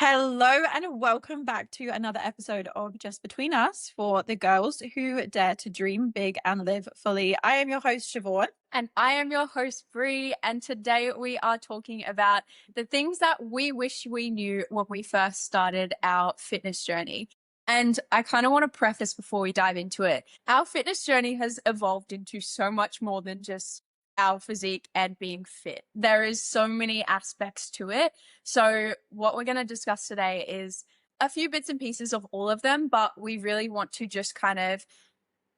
Hello and welcome back to another episode of Just Between Us for the girls who dare to dream big and live fully. I am your host, Siobhan. And I am your host, Bre, and today we are talking about the things that we wish we knew when we first started our fitness journey. And I kind of want to preface before we dive into it. Our fitness journey has evolved into so much more than just our physique and being fit. There is so many aspects to it. So what we're going to discuss today is a few bits and pieces of all of them, but we really want to just kind of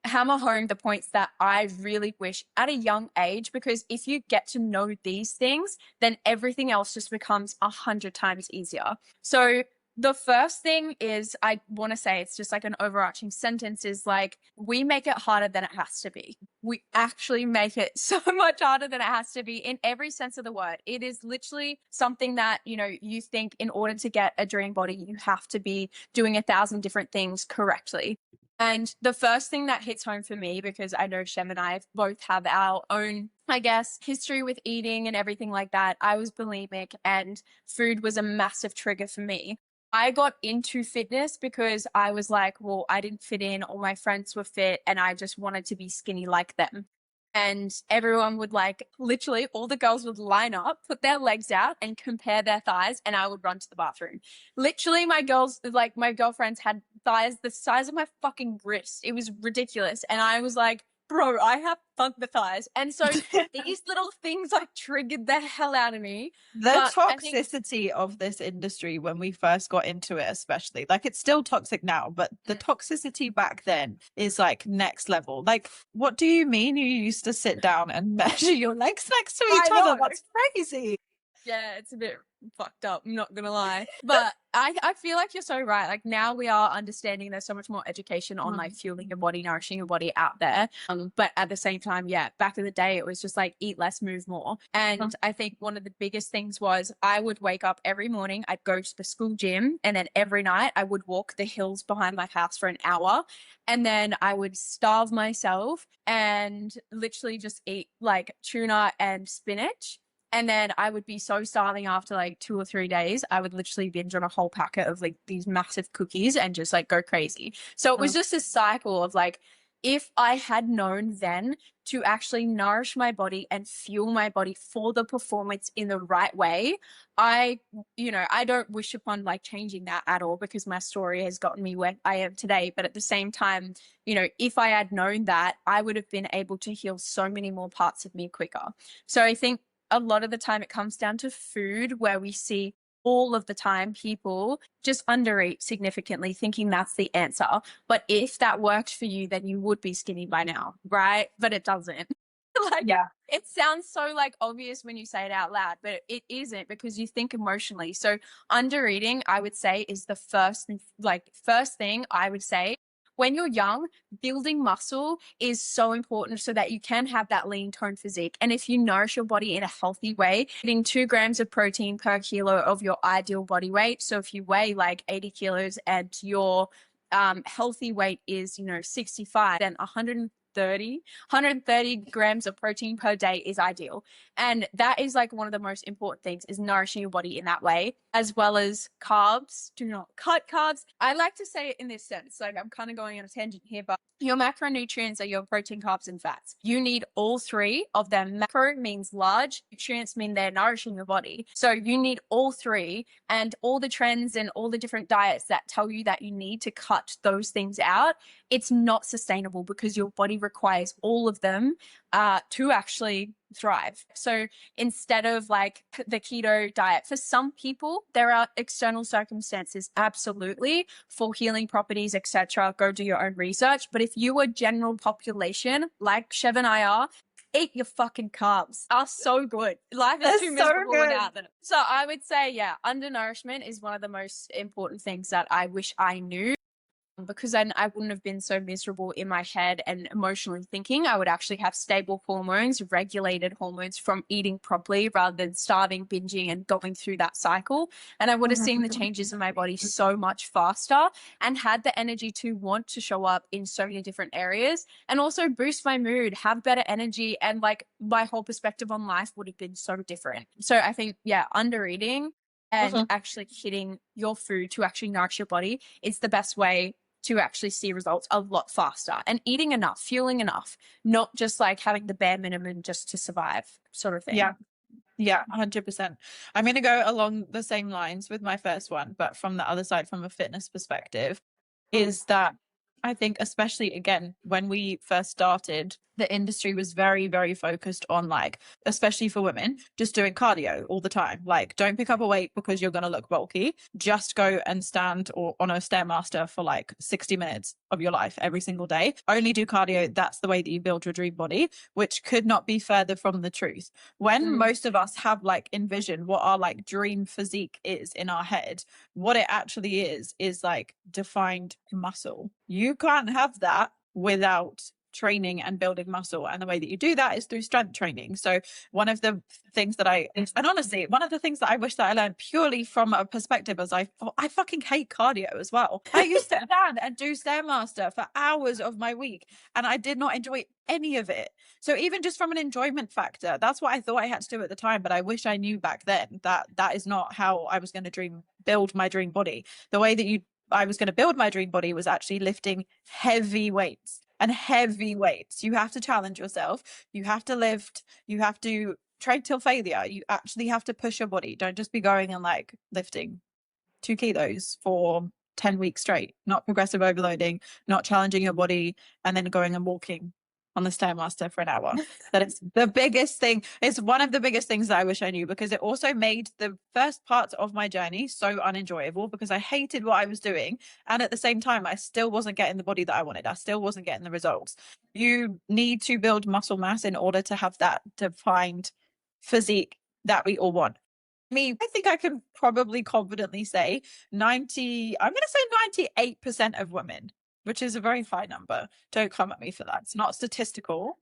hammer home the points that I really wish at a young age, because if you get to know these things, then everything else just becomes 100 times easier. So the first thing is, I want to say, it's just like an overarching sentence, is like, we make it harder than it has to be. We actually make it so much harder than it has to be in every sense of the word. It is literally something that, you think in order to get a dream body, you have to be doing 1,000 different things correctly. And the first thing that hits home for me, because I know Shem and I both have our own, I guess, history with eating and everything like that. I was bulimic and food was a massive trigger for me. I got into fitness because I was like, well, I didn't fit in. All my friends were fit and I just wanted to be skinny like them. And everyone would, like, literally all the girls would line up, put their legs out and compare their thighs, and I would run to the bathroom. Literally, my girlfriends had thighs the size of my fucking wrist. It was ridiculous. And I was like, bro, I have the thighs. And so these little things like triggered the hell out of me. The But toxicity of this industry when we first got into it, especially, like, it's still toxic now, but the toxicity back then is like next level. Like, what do you mean you used to sit down and measure your legs next to each other? That's crazy. Yeah, it's a bit fucked up, I'm not gonna lie. But I feel like you're so right. Like, now we are understanding there's so much more education on like fueling your body, nourishing your body out there. But at the same time, yeah, back in the day it was just like eat less, move more. And I think one of the biggest things was I would wake up every morning, I'd go to the school gym, and then every night I would walk the hills behind my house for an hour. And then I would starve myself and literally just eat like tuna and spinach. And then I would be so starving after like 2 or 3 days, I would literally binge on a whole packet of like these massive cookies and just like go crazy. So it was just this cycle of like, if I had known then to actually nourish my body and fuel my body for the performance in the right way, I don't wish upon like changing that at all, because my story has gotten me where I am today. But at the same time, if I had known that, I would have been able to heal so many more parts of me quicker. So I think a lot of the time it comes down to food, where we see all of the time people just undereat significantly, thinking that's the answer. But if that worked for you, then you would be skinny by now, right? But it doesn't. Like, Yeah. it sounds so like obvious when you say it out loud, but it isn't, because you think emotionally. So undereating, I would say, is the first thing I would say. When you're young, building muscle is so important so that you can have that lean toned physique. And if you nourish your body in a healthy way, getting 2 grams of protein per kilo of your ideal body weight. So if you weigh like 80 kilos and your healthy weight is, 65, then 130 grams of protein per day is ideal. And that is like one of the most important things, is nourishing your body in that way, as well as carbs. Do not cut carbs. I like to say it in this sense, like, I'm kind of going on a tangent here, but your macronutrients are your protein, carbs, and fats. You need all 3 of them. Macro means large, nutrients mean they're nourishing your body. So you need all 3, and all the trends and all the different diets that tell you that you need to cut those things out, it's not sustainable, because your body requires all of them to actually thrive. So instead of like the keto diet, for some people there are external circumstances, absolutely, for healing properties, etc. Go do your own research. But if you are general population like Shev and I are, eat your fucking carbs. Are so good. Life is too miserable without them. So I would say, yeah, undernourishment is one of the most important things that I wish I knew, because then I wouldn't have been so miserable in my head and emotionally thinking. I would actually have stable hormones, regulated hormones from eating properly, rather than starving, binging, and going through that cycle. And I would have seen the changes in my body so much faster, and had the energy to want to show up in so many different areas, and also boost my mood, have better energy, and like my whole perspective on life would have been so different. So I think, yeah, under eating and Mhm. actually hitting your food to actually nourish your body is the best way to actually see results a lot faster. And eating enough, fueling enough, not just like having the bare minimum just to survive sort of thing. Yeah. Yeah, 100%. I'm going to go along the same lines with my first one, but from the other side, from a fitness perspective, is that I think, especially again, when we first started, the industry was very, very focused on like, especially for women, just doing cardio all the time. Like, don't pick up a weight because you're going to look bulky. Just go and stand or on a stairmaster for like 60 minutes of your life every single day. Only do cardio. That's the way that you build your dream body, which could not be further from the truth. When most of us have like envisioned what our like dream physique is in our head, what it actually is like defined muscle. You can't have that without training and building muscle, and the way that you do that is through strength training. So one of the things that and honestly, one of the things that I wish that I learned purely from a perspective as I fucking hate cardio as well. I used to stand and do stairmaster for hours of my week, and I did not enjoy any of it. So even just from an enjoyment factor, that's what I thought I had to do at the time, but I wish I knew back then that that is not how I was going to build my dream body. The way that I was going to build my dream body was actually lifting heavy weights. And heavy weights. You have to challenge yourself. You have to lift. You have to train till failure. You actually have to push your body. Don't just be going and like lifting 2 kilos for 10 weeks straight, not progressive overloading, not challenging your body, and then going and walking on the Stairmaster for an hour. That is the biggest thing. It's one of the biggest things that I wish I knew, because it also made the first parts of my journey so unenjoyable because I hated what I was doing. And at the same time, I still wasn't getting the body that I wanted. I still wasn't getting the results. You need to build muscle mass in order to have that defined physique that we all want. I think I can probably confidently say 90, I'm going to say 98% of women, which is a very high number. Don't come at me for that. It's not statistical,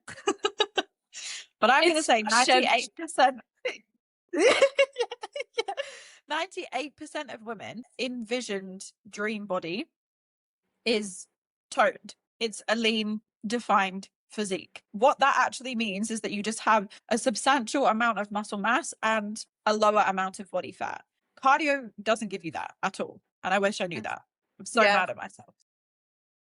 but I'm going to say 98%. 98% of women envisioned dream body is toned. It's a lean, defined physique. What that actually means is that you just have a substantial amount of muscle mass and a lower amount of body fat. Cardio doesn't give you that at all. And I wish I knew that. I'm so Yeah. mad at myself.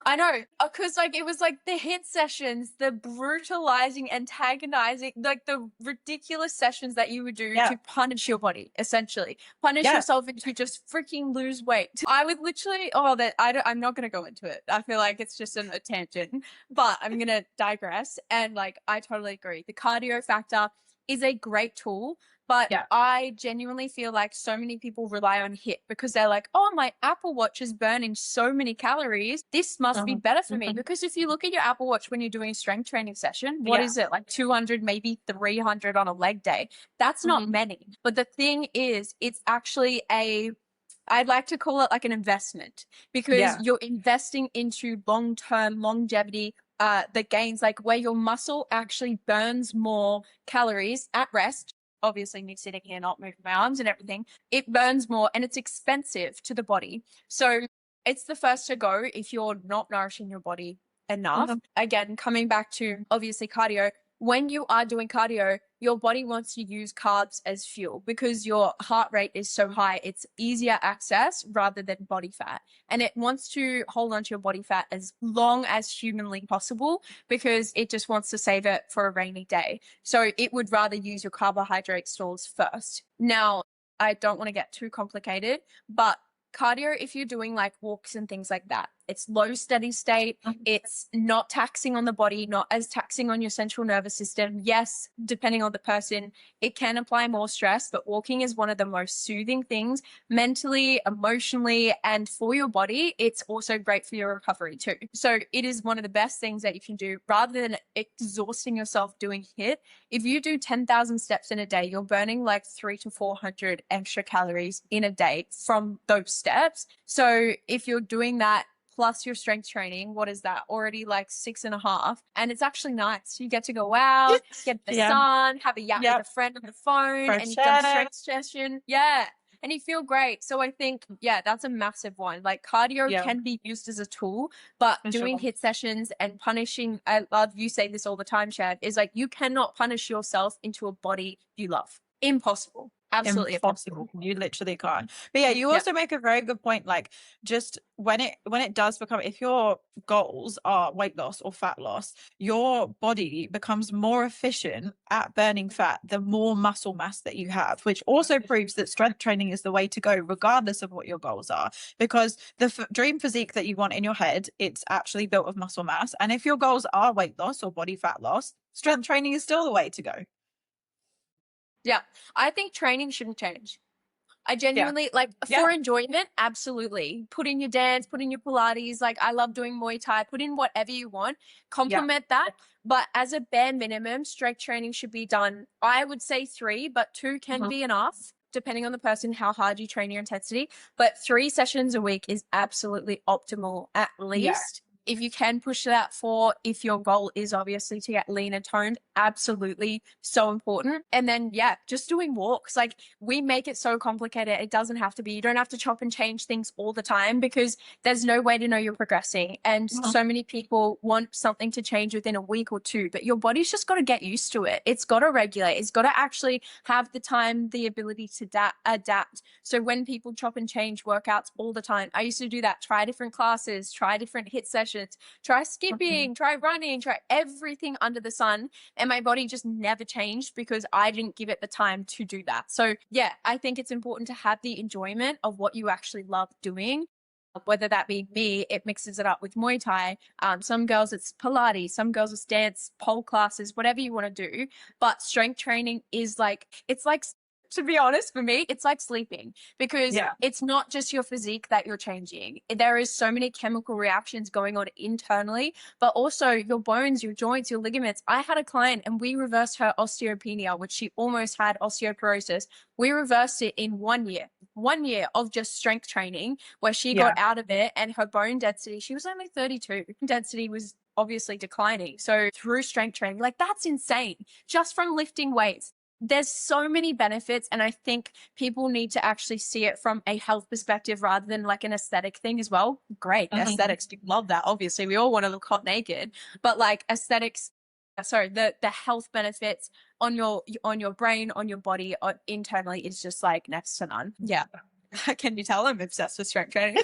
I know, because like it was like the hit sessions, the brutalizing, antagonizing, like the ridiculous sessions that you would do to punish your body, essentially punish yourself into just freaking lose weight. I would literally, I'm not going to go into it. I feel like it's just a tangent, but I'm going to digress. And like, I totally agree. The cardio factor is a great tool. But I genuinely feel like so many people rely on HIIT because they're like, oh, my Apple Watch is burning so many calories. This must be better for me. Because if you look at your Apple Watch when you're doing a strength training session, what is it? Like 200, maybe 300 on a leg day. That's not many. But the thing is, it's actually I'd like to call it like an investment, because you're investing into long-term longevity, the gains, like where your muscle actually burns more calories at rest. Obviously me sitting here not moving my arms and everything, it burns more and it's expensive to the body. So it's the first to go if you're not nourishing your body enough. Again, coming back to obviously cardio, when you are doing cardio, your body wants to use carbs as fuel because your heart rate is so high. It's easier access rather than body fat. And it wants to hold on to your body fat as long as humanly possible because it just wants to save it for a rainy day. So it would rather use your carbohydrate stores first. Now, I don't want to get too complicated, but cardio, if you're doing like walks and things like that, it's low steady state. It's not taxing on the body, not as taxing on your central nervous system. Yes, depending on the person, it can apply more stress, but walking is one of the most soothing things mentally, emotionally, and for your body. It's also great for your recovery too. So it is one of the best things that you can do rather than exhausting yourself doing HIIT. If you do 10,000 steps in a day, you're burning like 300 to 400 extra calories in a day from those steps. So if you're doing that plus your strength training, what is that? Already like 6.5. And it's actually nice. You get to go out, get the sun, have a yap with a friend on the phone, and you've done strength session. Yeah. And you feel great. So I think, that's a massive one. Like cardio can be used as a tool, but doing HIIT sessions and punishing, I love you say this all the time, Shev, is like you cannot punish yourself into a body you love. impossible. Absolutely Impossible. impossible. You literally can't. But yeah, you Yeah. also make a very good point. Like, just when it does become, if your goals are weight loss or fat loss, your body becomes more efficient at burning fat the more muscle mass that you have, which also proves that strength training is the way to go, regardless of what your goals are. Because the dream physique that you want in your head, it's actually built of muscle mass. And if your goals are weight loss or body fat loss, strength training is still the way to go. Yeah. I think training shouldn't change. I Yeah. genuinely like Yeah. for enjoyment, absolutely. Put in your dance, put in your Pilates. Like I love doing Muay Thai, put in whatever you want, Yeah. complement that. But as a bare minimum, strength training should be done. I would say 3, but 2 can Mhm. be enough, depending on the person, how hard you train your intensity. But 3 sessions a week is absolutely optimal, at Yeah. least. If you can push that for, if your goal is obviously to get lean and toned, absolutely so important. And then, yeah, just doing walks. Like we make it so complicated. It doesn't have to be. You don't have to chop and change things all the time because there's no way to know you're progressing. And Mhm. so many people want something to change within a week or 2, but your body's just got to get used to it. It's got to regulate. It's got to actually have the time, the ability to adapt. So when people chop and change workouts all the time, I used to do that. Try different classes, try different hit sessions, try skipping, try running, try everything under the sun. And my body just never changed because I didn't give it the time to do that. So yeah, I think it's important to have the enjoyment of what you actually love doing. Whether that be me, it mixes it up with Muay Thai. Some girls it's Pilates, some girls it's dance, pole classes, whatever you want to do. But strength training is like, it's like, to be honest, for me, it's like sleeping because Yeah. it's not just your physique that you're changing. There is so many chemical reactions going on internally, but also your bones, your joints, your ligaments. I had a client and we reversed her osteopenia, which she almost had osteoporosis. We reversed it in 1 year of just strength training where she got Yeah. out of it and her bone density, she was only 32. Density was obviously declining. So through strength training, like that's insane. Just from lifting weights. There's so many benefits, and I think people need to actually see it from a health perspective rather than like an aesthetic thing as well. Great, Mhm. aesthetics, you love that. Obviously, we all want to look hot naked, but like aesthetics, sorry, the health benefits on your brain, on your body, internally is just like next to none. Yeah. Can you tell I'm obsessed with strength training?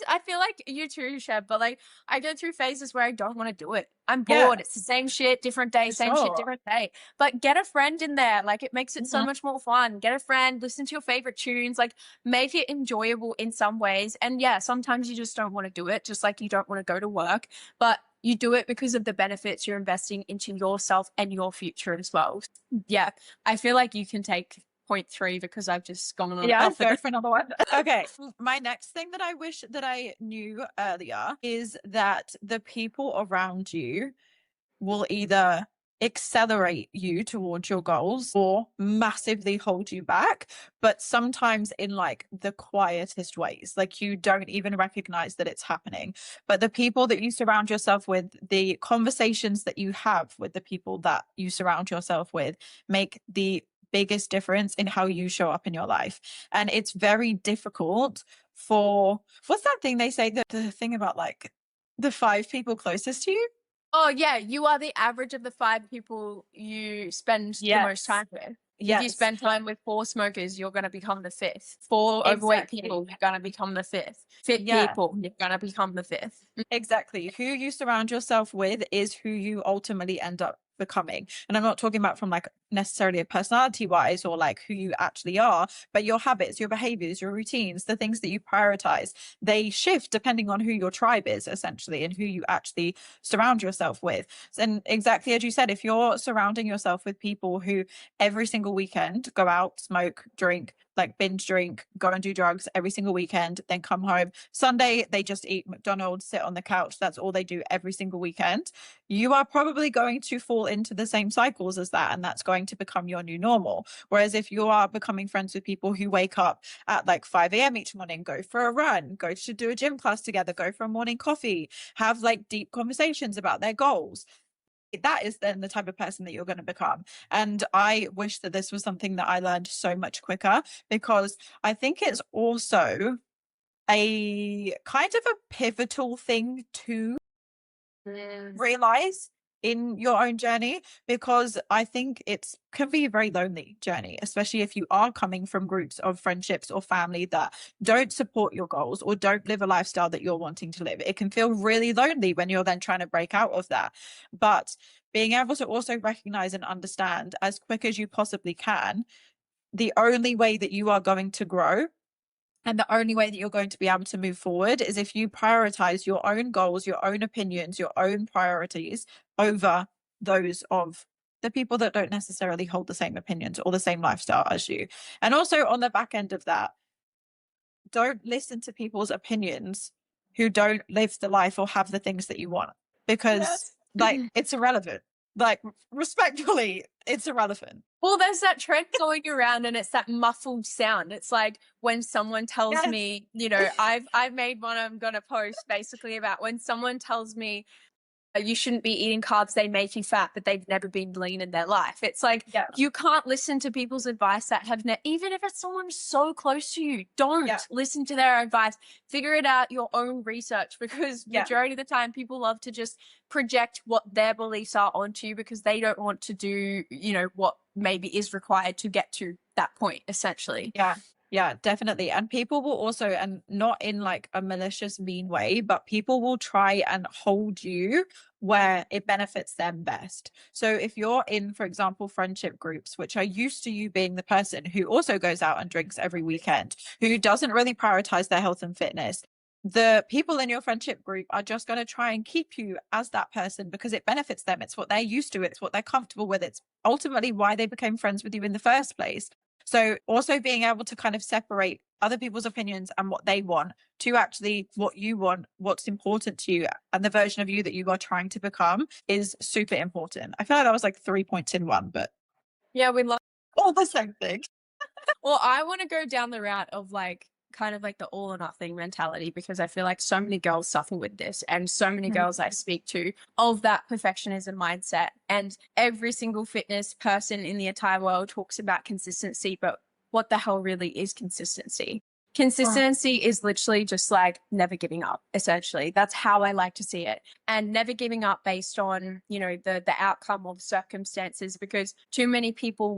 I feel like you too, Sheb, but like I go through phases where I don't want to do it. I'm Yeah, bored. It's the same shit, different day, for same shit, sure. different day. But get a friend in there. Like it makes it so Mhm. much more fun. Get a friend, listen to your favorite tunes, like make it enjoyable in some ways. And yeah, sometimes you just don't want to do it, just like you don't want to go to work, but you do it because of the benefits you're investing into yourself and your future as well. Yeah, I feel like you can take point 3 because I've just gone on Yeah, off go it. for another one. Okay, my next thing that I wish that I knew earlier is that the people around you will either accelerate you towards your goals or massively hold you back, but sometimes in like the quietest ways. Like you don't even recognize that it's happening. But the people that you surround yourself with, the conversations that you have with the people that you surround yourself with, make the biggest difference in how you show up in your life. And it's very difficult for, what's that thing they say, the thing about like the 5 people closest to you? Oh yeah, you are the average of the 5 people you spend the most Yes. time with. If you Yes, spend time with 4 smokers, you're going to become the 5th. 4 overweight exactly. people, you're going to become the 5th. Fit Yeah. people, you're going to become the 5th. Exactly. Who you surround yourself with is who you ultimately end up becoming. And I'm not talking about from like necessarily a personality wise or like who you actually are, but your habits, your behaviors, your routines, the things that you prioritize, they shift depending on who your tribe is essentially and who you actually surround yourself with. And exactly as you said, if you're surrounding yourself with people who every single weekend go out, smoke, drink, like binge drink, go and do drugs every single weekend, then come home. Sunday, they just eat McDonald's, sit on the couch. That's all they do every single weekend. You are probably going to fall into the same cycles as that. And that's going to become your new normal. Whereas if you are becoming friends with people who wake up at like 5 a.m. each morning, go for a run, go to do a gym class together, go for a morning coffee, have like deep conversations about their goals, that is then the type of person that you're going to become. And I wish that this was something that I learned so much quicker because I think it's also a kind of a pivotal thing to realize in your own journey, because I think it's can be a very lonely journey, especially if you are coming from groups of friendships or family that don't support your goals or don't live a lifestyle that you're wanting to live. It can feel really lonely when you're then trying to break out of that. But being able to also recognize and understand as quick as you possibly can, the only way that you are going to grow and the only way that you're going to be able to move forward is if you prioritize your own goals, your own opinions, your own priorities over those of the people that don't necessarily hold the same opinions or the same lifestyle as you. And also on the back end of that, don't listen to people's opinions who don't live the life or have the things that you want, because like it's irrelevant. Like respectfully, it's irrelevant. Well, there's that trend going around and it's that muffled sound. It's like when someone tells Yes. me, I've made one I'm going to post basically about when someone tells me you shouldn't be eating carbs, they make you fat, but they've never been lean in their life. It's like you can't listen to people's advice that have even if it's someone so close to you, don't listen to their advice. Figure it out your own research, because majority of the time people love to just project what their beliefs are onto you because they don't want to do, what maybe is required to get to that point, essentially. Yeah, definitely. And people will also, and not in like a malicious, mean way, but people will try and hold you where it benefits them best. So if you're in, for example, friendship groups, which are used to you being the person who also goes out and drinks every weekend, who doesn't really prioritize their health and fitness, the people in your friendship group are just going to try and keep you as that person because it benefits them. It's what they're used to. It's what they're comfortable with. It's ultimately why they became friends with you in the first place. So also being able to kind of separate other people's opinions and what they want to actually what you want, what's important to you, and the version of you that you are trying to become is super important. I feel like that was like 3 points in one, but yeah, we love all the same thing. Well, I want to go down the route of like kind of like the all or nothing mentality, because I feel like so many girls suffer with this, and so many girls I speak to of that perfectionism mindset. And every single fitness person in the entire world talks about consistency, but what the hell really is consistency? Consistency is literally just like never giving up, essentially. That's how I like to see it. And never giving up based on, the outcome of circumstances, because too many people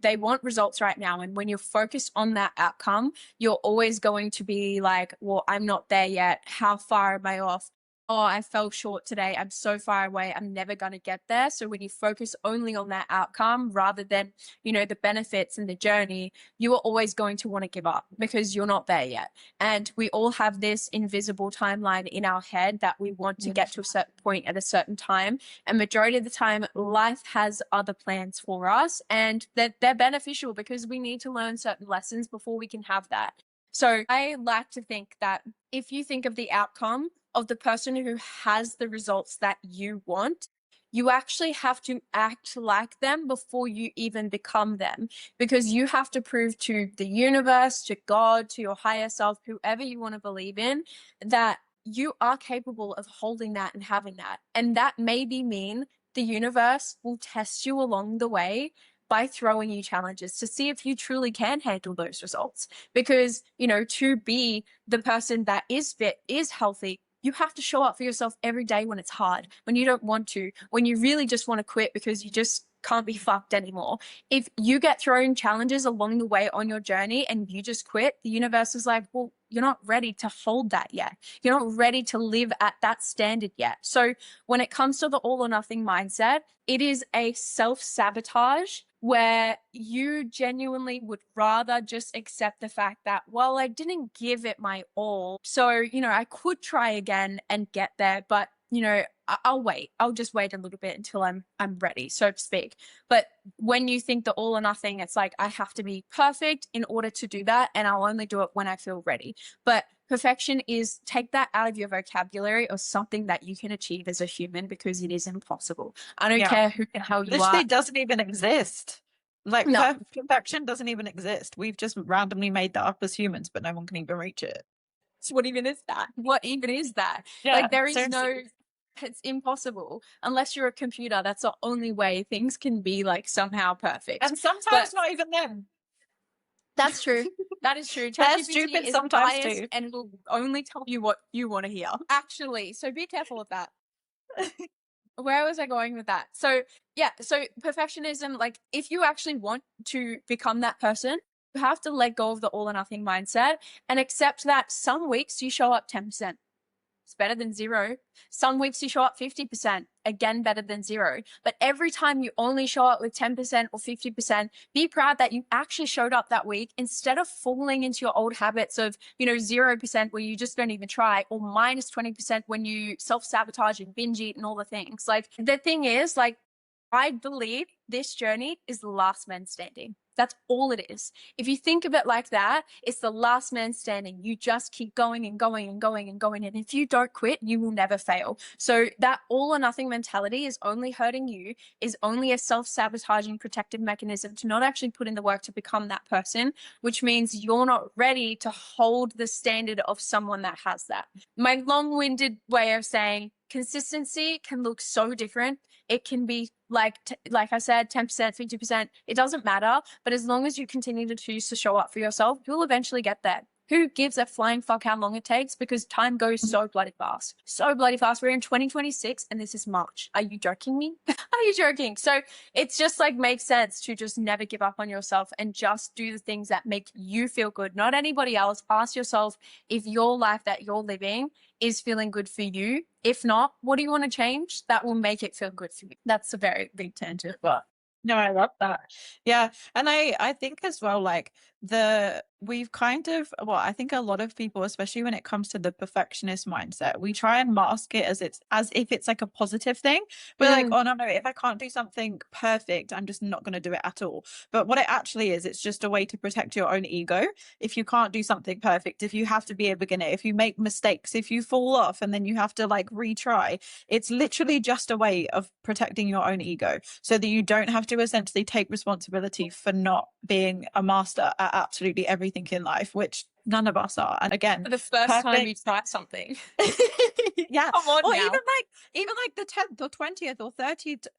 they want results right now. And when you're focused on that outcome, you're always going to be like, well, I'm not there yet. How far am I off? Oh, I fell short today. I'm so far away. I'm never going to get there. So when you focus only on that outcome rather than, the benefits and the journey, you are always going to want to give up because you're not there yet. And we all have this invisible timeline in our head that we want to get to a certain point at a certain time. And majority of the time, life has other plans for us, and they're beneficial because we need to learn certain lessons before we can have that. So I like to think that if you think of the outcome of the person who has the results that you want, you actually have to act like them before you even become them, because you have to prove to the universe, to God, to your higher self, whoever you want to believe in, that you are capable of holding that and having that. And that maybe mean the universe will test you along the way by throwing you challenges to see if you truly can handle those results. Because, to be the person that is fit, is healthy, you have to show up for yourself every day when it's hard, when you don't want to, when you really just want to quit because you just can't be fucked anymore. If you get thrown challenges along the way on your journey and you just quit, the universe is like, well, you're not ready to hold that yet. You're not ready to live at that standard yet. So when it comes to the all or nothing mindset, it is a self-sabotage where you genuinely would rather just accept the fact that, well, I didn't give it my all. So, I could try again and get there, but, I'll wait. I'll just wait a little bit until I'm ready, so to speak. But when you think the all or nothing, it's like, I have to be perfect in order to do that, and I'll only do it when I feel ready. But perfection is, take that out of your vocabulary, or something that you can achieve as a human, because it is impossible. I don't care who the hell you Literally are. doesn't even exist. Like No. perfection doesn't even exist. We've just randomly made that up as humans, but no one can even reach it. So what even is that? What even is that? Yeah, Like there is seriously. it's impossible. Unless you're a computer, that's the only way things can be like somehow perfect. And sometimes But not even them. that's true. That is true. They're ChatGPT stupid is sometimes biased too. and will only tell you what you want to hear. Actually, so be careful of that. Where was I going with that? So yeah, so perfectionism, like if you actually want to become that person, you have to let go of the all or nothing mindset and accept that some weeks you show up 10%. It's better than zero. Some weeks you show up 50%, again, better than zero. But every time you only show up with 10% or 50%, be proud that you actually showed up that week instead of falling into your old habits of, 0% where you just don't even try, or minus 20% when you self sabotage and binge eat and all the things. Like, the thing is, like, I believe this journey is the last man standing. That's all it is. If you think of it like that, it's the last man standing. You just keep going and going and going and going. And if you don't quit, you will never fail. So that all or nothing mentality is only hurting you, is only a self-sabotaging protective mechanism to not actually put in the work to become that person, which means you're not ready to hold the standard of someone that has that. My long-winded way of saying consistency can look so different. It can be like I said, 10%, 50%. It doesn't matter. But as long as you continue to choose to show up for yourself, you'll eventually get there. Who gives a flying fuck how long it takes? Because time goes so bloody fast. So bloody fast. We're in 2026 and this is March. Are you joking me? Are you joking? So it's just like makes sense to just never give up on yourself and just do the things that make you feel good, not anybody else. Ask yourself if your life that you're living is feeling good for you. If not, what do you want to change that will make it feel good for you? That's a very big tangent, but No, I love that. Yeah. And I think as well, like we've kind of, well, I think a lot of people, especially when it comes to the perfectionist mindset, we try and mask it as if it's like a positive thing. We're like, oh no, if I can't do something perfect, I'm just not going to do it at all. But what it actually is, it's just a way to protect your own ego. If you can't do something perfect, if you have to be a beginner, if you make mistakes, if you fall off and then you have to like retry, it's literally just a way of protecting your own ego so that you don't have to essentially take responsibility for not being a master at absolutely everything in life, which none of us are. And again, for the first time you try something. Yeah. Come on Or now. even like the 10th or 20th or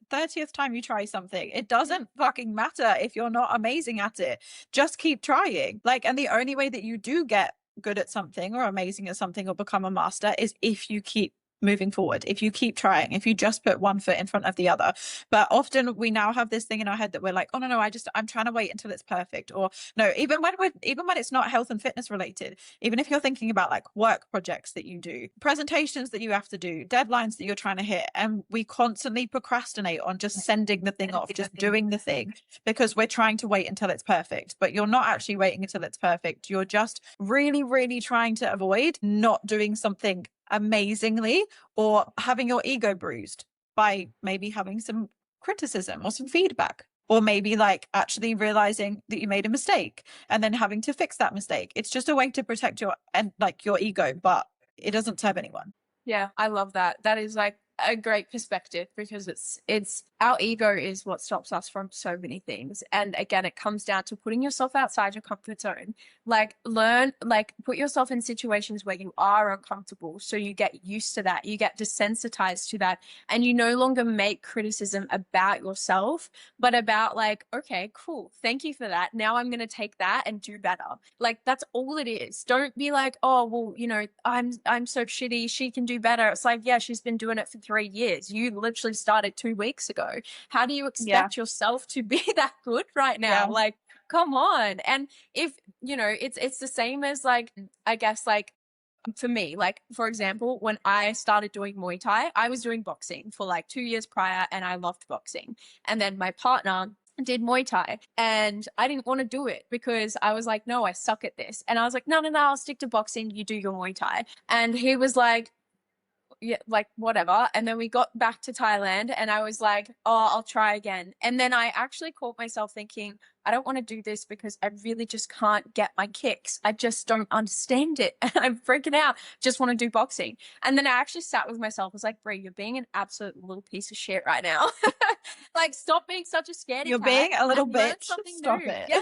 30th time you try something, it doesn't fucking matter if you're not amazing at it. Just keep trying. Like, and the only way that you do get good at something or amazing at something or become a master is if you keep moving forward, if you keep trying, if you just put one foot in front of the other. But often we now have this thing in our head that we're like, oh no, I'm trying to wait until it's perfect. Or no, even when it's not health and fitness related, even if you're thinking about like work projects that you do, presentations that you have to do, deadlines that you're trying to hit, and we constantly procrastinate on just sending the thing off, just doing the thing, because we're trying to wait until it's perfect. But you're not actually waiting until it's perfect. You're just really, really trying to avoid not doing something amazingly or having your ego bruised by maybe having some criticism or some feedback, or maybe like actually realizing that you made a mistake and then having to fix that mistake. It's just a way to protect your ego, but it doesn't serve anyone. Yeah, I love that. That is like a great perspective because it's our ego is what stops us from so many things. And again, it comes down to putting yourself outside your comfort zone. Like put yourself in situations where you are uncomfortable so you get used to that. You get desensitized to that and you no longer make criticism about yourself, but about like, okay, cool. Thank you for that. Now I'm going to take that and do better. Like that's all it is. Don't be like, oh, well, I'm so shitty. She can do better. It's like, yeah, she's been doing it for 3 years. You literally started 2 weeks ago. How do you expect yourself to be that good right now? Like, come on. And if, it's the same as like, I guess like for me, like, for example, when I started doing Muay Thai, I was doing boxing for like 2 years prior and I loved boxing. And then my partner did Muay Thai and I didn't want to do it because I was like, no, I suck at this. And I was like, no, I'll stick to boxing. You do your Muay Thai. And he was like, yeah, like whatever. And then we got back to Thailand and I was like, oh, I'll try again. And then I actually caught myself thinking, I don't want to do this because I really just can't get my kicks. I just don't understand it. And I'm freaking out. Just want to do boxing. And then I actually sat with myself. I was like, Bre, you're being an absolute little piece of shit right now. Like, stop being such a scaredy You're cat being a little and learn bitch. something Stop new. it. Yeah,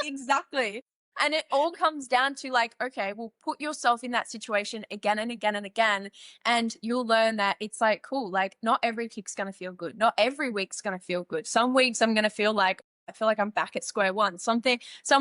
exactly. And it all comes down to like, okay, well, put yourself in that situation again and again and again. And you'll learn that it's like, cool, like not every kick's going to feel good. Not every week's going to feel good. Some weeks I'm going to feel like, I'm back at square one. Some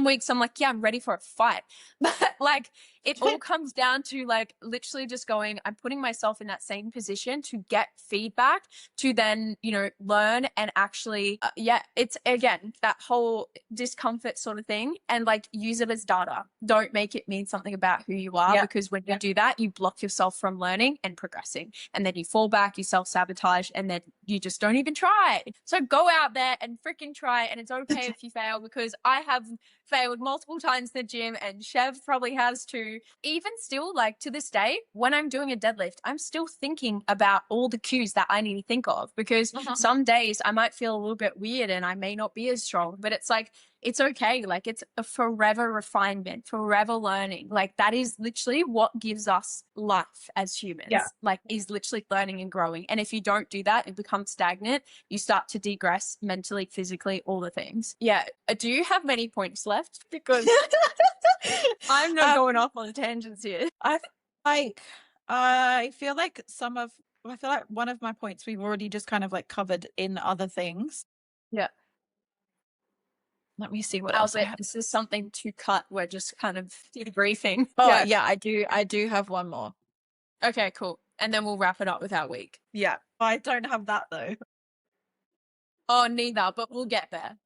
weeks I'm like, yeah, I'm ready for a fight. But like, it all comes down to like literally just going, I'm putting myself in that same position to get feedback to then, you know, learn and actually, yeah, it's again, that whole discomfort sort of thing, and like use it as data. Don't make it mean something about who you are, because when you do that, you block yourself from learning and progressing. And then you fall back, you self-sabotage, and then you just don't even try. So go out there and freaking try. And it's okay if you fail, because I have failed multiple times in the gym, and Shev probably has too. Even still, like to this day, when I'm doing a deadlift, I'm still thinking about all the cues that I need to think of, because some days I might feel a little bit weird and I may not be as strong, but it's like, it's okay. Like it's a forever refinement, forever learning. Like that is literally what gives us life as humans. Like is literally learning and growing. And if you don't do that, it becomes stagnant. You start to degress mentally, physically, all the things. Yeah. Do you have many points left? Because I'm not going off on tangents here. I feel like one of my points we've already just kind of like covered in other things. Yeah. Let me see what else I have. This is something to cut. We're just kind of debriefing. Oh yeah, I do have one more. Okay, cool. And then we'll wrap it up with our week. Yeah. I don't have that though. Oh, neither, but we'll get there.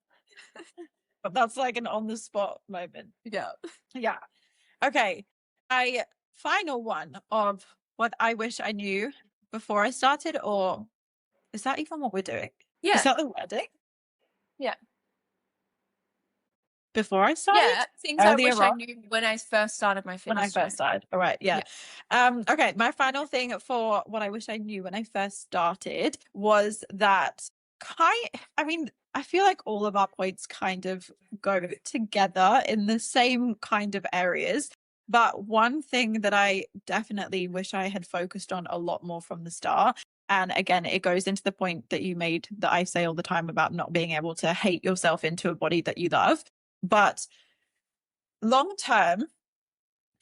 But that's like an on the spot moment. Yeah. Yeah. Okay. My final one of what I wish I knew before I started, or is that even what we're doing? Yeah. Is that the wording? Yeah. Before I started? Yeah, things I wish I knew when I first started my fitness. When I first started. All right, yeah. Okay, my final thing for what I wish I knew when I first started was that I feel like all of our points kind of go together in the same kind of areas. But one thing that I definitely wish I had focused on a lot more from the start, and again, it goes into the point that you made that I say all the time about not being able to hate yourself into a body that you love. But long term,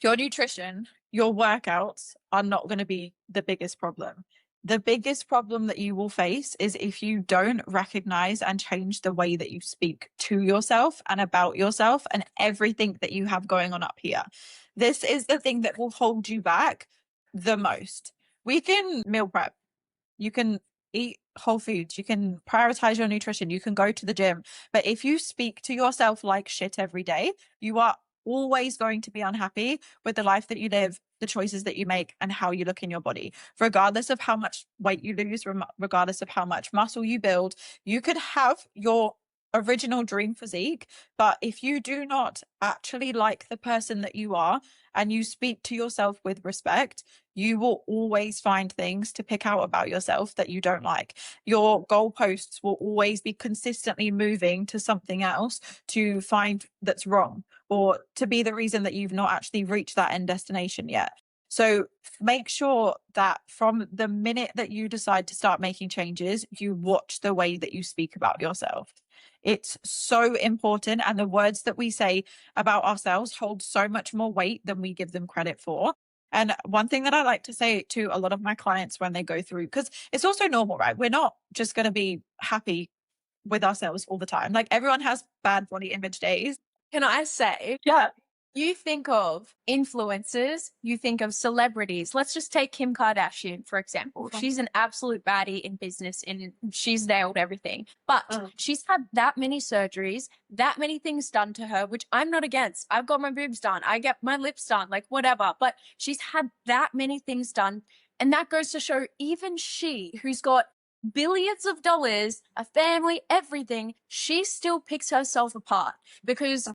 your nutrition, your workouts are not going to be the biggest problem. The biggest problem that you will face is if you don't recognize and change the way that you speak to yourself and about yourself and everything that you have going on up here. This is the thing that will hold you back the most. We can meal prep. You can eat whole foods. You can prioritize your nutrition. You can go to the gym. But if you speak to yourself like shit every day, you are always going to be unhappy with the life that you live, the choices that you make, and how you look in your body. Regardless of how much weight you lose, regardless of how much muscle you build, you could have your original dream physique, but if you do not actually like the person that you are and you speak to yourself with respect, you will always find things to pick out about yourself that you don't like. Your goalposts will always be consistently moving to something else to find that's wrong, or to be the reason that you've not actually reached that end destination yet. So make sure that from the minute that you decide to start making changes, you watch the way that you speak about yourself. It's so important. And the words that we say about ourselves hold so much more weight than we give them credit for. And one thing that I like to say to a lot of my clients when they go through, because it's also normal, right? We're not just going to be happy with ourselves all the time. Like everyone has bad body image days. Can I say? Yeah. You think of influencers, you think of celebrities. Let's just take Kim Kardashian, for example. She's an absolute baddie in business and she's nailed everything. But she's had that many surgeries, that many things done to her, which I'm not against. I've got my boobs done. I get my lips done, like whatever. But she's had that many things done. And that goes to show even she, who's got billions of dollars, a family, everything, she still picks herself apart because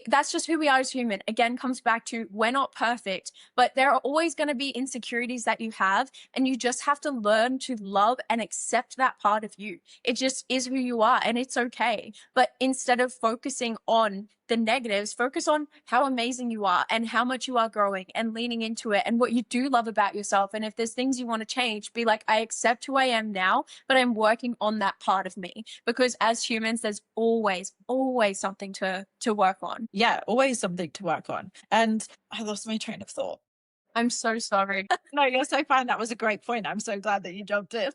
that's just who we are as human. Again, comes back to we're not perfect, but there are always going to be insecurities that you have, and you just have to learn to love and accept that part of you. It just is who you are, and it's okay. But instead of focusing on the negatives, focus on how amazing you are and how much you are growing and leaning into it and what you do love about yourself. And if there's things you want to change, be like, I accept who I am now, but I'm working on that part of me, because as humans, there's always something to work on. Yeah, always something to work on. And I lost my train of thought. I'm so sorry. No, you're so fine. That was a great point. I'm so glad that you jumped in.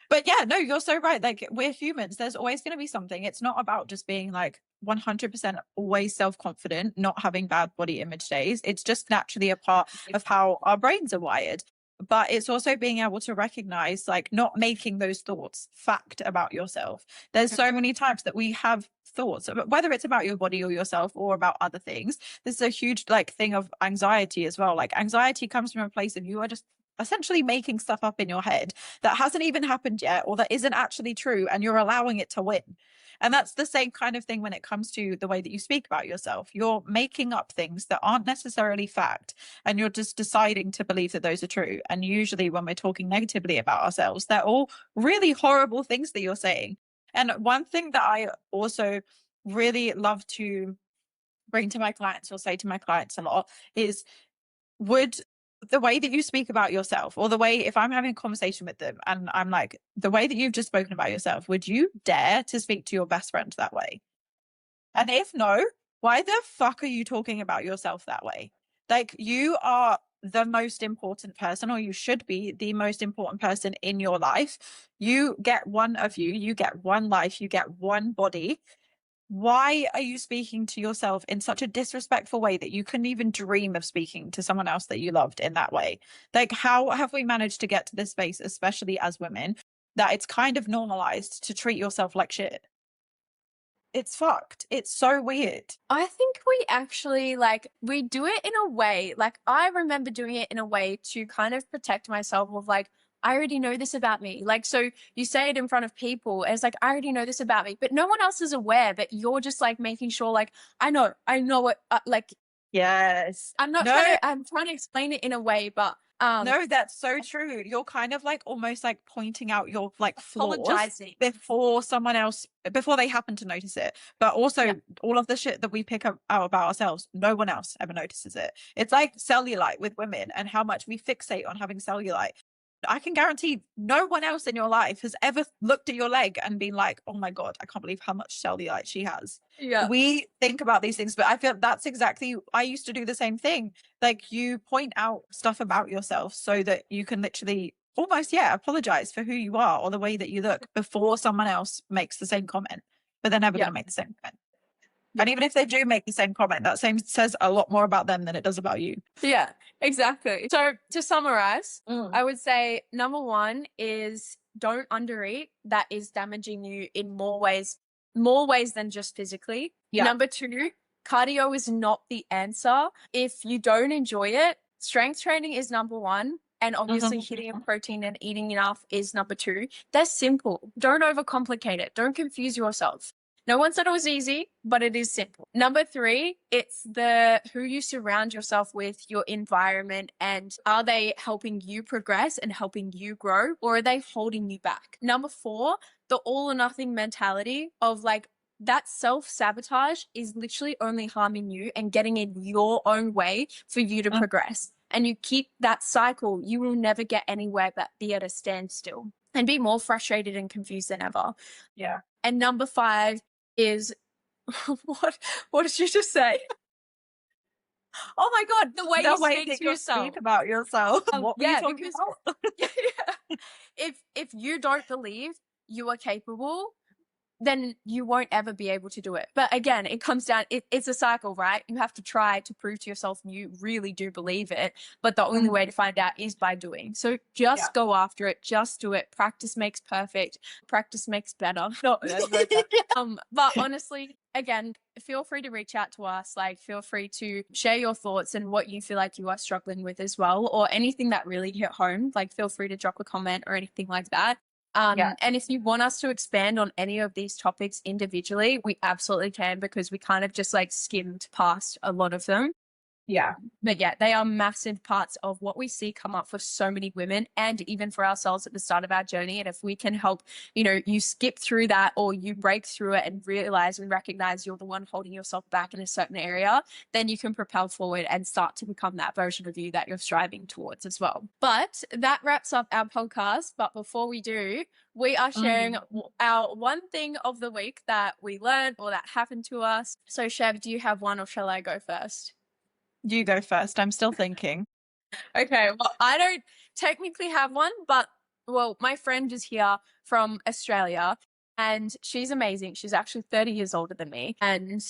But yeah, no, you're so right. Like we're humans. There's always going to be something. It's not about just being like 100% always self-confident, not having bad body image days. It's just naturally a part of how our brains are wired. But it's also being able to recognize, like, not making those thoughts fact about yourself. There's so many times that we have thoughts, whether it's about your body or yourself or about other things. This is a huge like thing of anxiety as well. Like anxiety comes from a place of you are just essentially making stuff up in your head that hasn't even happened yet or that isn't actually true, and you're allowing it to win. And that's the same kind of thing when it comes to the way that you speak about yourself. You're making up things that aren't necessarily fact, and you're just deciding to believe that those are true. And usually, when we're talking negatively about ourselves, they're all really horrible things that you're saying. And one thing that I also really love to bring to my clients or say to my clients a lot is, would the way that you speak about yourself, or the way, if I'm having a conversation with them and I'm like, the way that you've just spoken about yourself, would you dare to speak to your best friend that way? And if no, why the fuck are you talking about yourself that way? Like, you are the most important person, or you should be the most important person in your life. You get one of you get one life, you get one body. Why are you speaking to yourself in such a disrespectful way that you couldn't even dream of speaking to someone else that you loved in that way? Like, how have we managed to get to this space, especially as women, that it's kind of normalized to treat yourself like shit? It's fucked. It's so weird. I think we actually like we do it in a way, like I remember doing it in a way to kind of protect myself of like, I already know this about me. Like, so you say it in front of people, and it's like, I already know this about me, but no one else is aware, but you're just like making sure, like, I know what, like, Yes. I'm trying to explain it in a way, but, No, that's so true. You're kind of like almost like pointing out your like flaws apologizing. before someone else, before they happen to notice it. But also, Yeah. all of the shit that we pick up out about ourselves, no one else ever notices it. It's like cellulite with women and how much we fixate on having cellulite. I can guarantee no one else in your life has ever looked at your leg and been like, oh my God, I can't believe how much cellulite she has. Yeah. We think about these things, but I feel that's exactly, I used to do the same thing. Like, you point out stuff about yourself so that you can literally almost, yeah, apologize for who you are or the way that you look before someone else makes the same comment. But they're never Yeah. going to make the same comment. Yeah. And even if they do make the same comment, that same says a lot more about them than it does about you. Yeah, exactly. So to summarize, I would say number one is don't undereat. That is damaging you in more ways than just physically. Yeah. Number two, cardio is not the answer. If you don't enjoy it, strength training is number one. And obviously hitting a protein and eating enough is number two. They're simple. Don't overcomplicate it. Don't confuse yourself. No one said it was easy, but it is simple. Number three, it's the who you surround yourself with, your environment, and are they helping you progress and helping you grow, or are they holding you back? Number four, the all or nothing mentality of like, that self-sabotage is literally only harming you and getting in your own way for you to progress. And you keep that cycle, you will never get anywhere but be at a standstill and be more frustrated and confused than ever. Yeah. And number five is what did you just say? Oh my God, the way you speak to yourself. Speak about yourself. What were you talking about? If you don't believe you are capable, then you won't ever be able to do it. But again, it comes down, it's a cycle, right? You have to try to prove to yourself you really do believe it. But the only way to find out is by doing. So just go after it. Just do it. Practice makes perfect. Practice makes better. No, but honestly, again, feel free to reach out to us. Like, feel free to share your thoughts and what you feel like you are struggling with as well, or anything that really hit home. Like, feel free to drop a comment or anything like that. And if you want us to expand on any of these topics individually, we absolutely can, because we kind of just like skimmed past a lot of them. Yeah. But yeah, they are massive parts of what we see come up for so many women and even for ourselves at the start of our journey. And if we can help, you skip through that, or you break through it and realize and recognize you're the one holding yourself back in a certain area, then you can propel forward and start to become that version of you that you're striving towards as well. But that wraps up our podcast. But before we do, we are sharing our one thing of the week that we learned or that happened to us. So Shev, do you have one, or shall I go first? You go first. I'm still thinking. Okay, well, I don't technically have one, but well, my friend is here from Australia, and she's amazing. She's actually 30 years older than me. And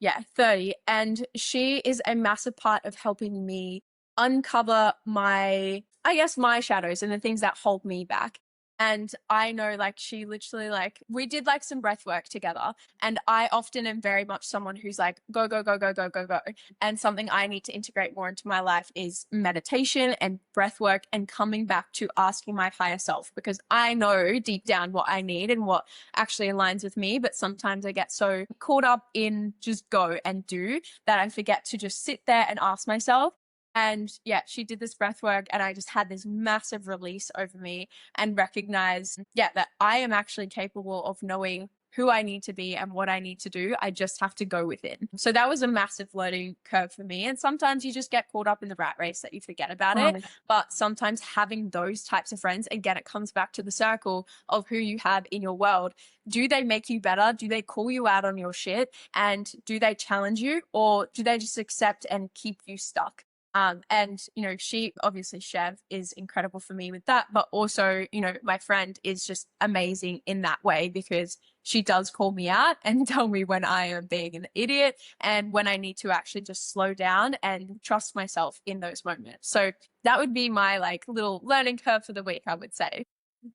yeah, 30. And she is a massive part of helping me uncover my, I guess, my shadows and the things that hold me back. And I know, like, she literally, like, we did like some breath work together. And I often am very much someone who's like, go, go, go, go, go, go, go. And something I need to integrate more into my life is meditation and breath work and coming back to asking my higher self, because I know deep down what I need and what actually aligns with me. But sometimes I get so caught up in just go and do that I forget to just sit there and ask myself. And yeah, she did this breath work and I just had this massive release over me and recognize, yeah, that I am actually capable of knowing who I need to be and what I need to do. I just have to go within. So that was a massive learning curve for me. And sometimes you just get caught up in the rat race that you forget about it. But sometimes having those types of friends, again, it comes back to the circle of who you have in your world. Do they make you better? Do they call you out on your shit? And do they challenge you, or do they just accept and keep you stuck? And, you know, she obviously, Shev, is incredible for me with that. But also, you know, my friend is just amazing in that way, because she does call me out and tell me when I am being an idiot and when I need to actually just slow down and trust myself in those moments. So that would be my like little learning curve for the week, I would say.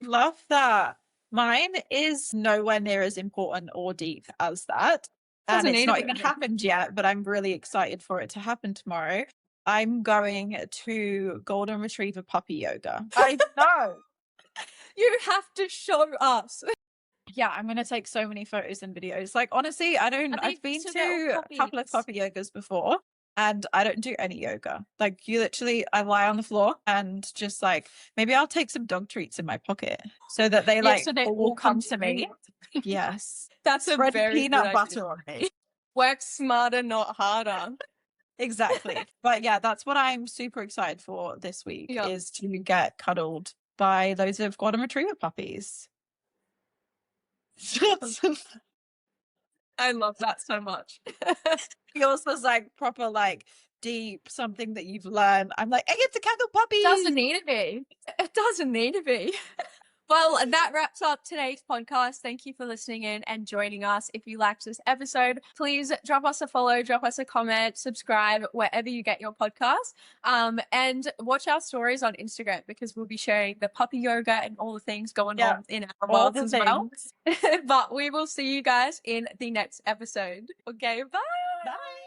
Love that. Mine is nowhere near as important or deep as that. And Doesn't it's need not to be. even happened yet, but I'm really excited for it to happen tomorrow. I'm going to golden retriever puppy yoga. I know. You have to show us. Yeah, I'm gonna take so many photos and videos. Like, honestly, I've been to a couple of puppy yogas before and I don't do any yoga. Like, you literally, I lie on the floor and just like, maybe I'll take some dog treats in my pocket so that they Yeah, like so they all all come to me. Yes. That's a Spread very good peanut idea. butter on me. Work smarter, not harder. Exactly. But yeah, that's what I'm super excited for this week, Yeah. is to get cuddled by loads of golden retriever puppies. I love that so much. Yours was like proper, like deep, something that you've learned. I'm like, I get to cuddle puppies. Doesn't need to be. It doesn't need to be. Well, that wraps up today's podcast. Thank you for listening in and joining us. If you liked this episode, please drop us a follow, drop us a comment, subscribe wherever you get your podcast. And watch our stories on Instagram, because we'll be sharing the puppy yoga and all the things going on in our all worlds the as well. things. But we will see you guys in the next episode. Okay, bye. Bye.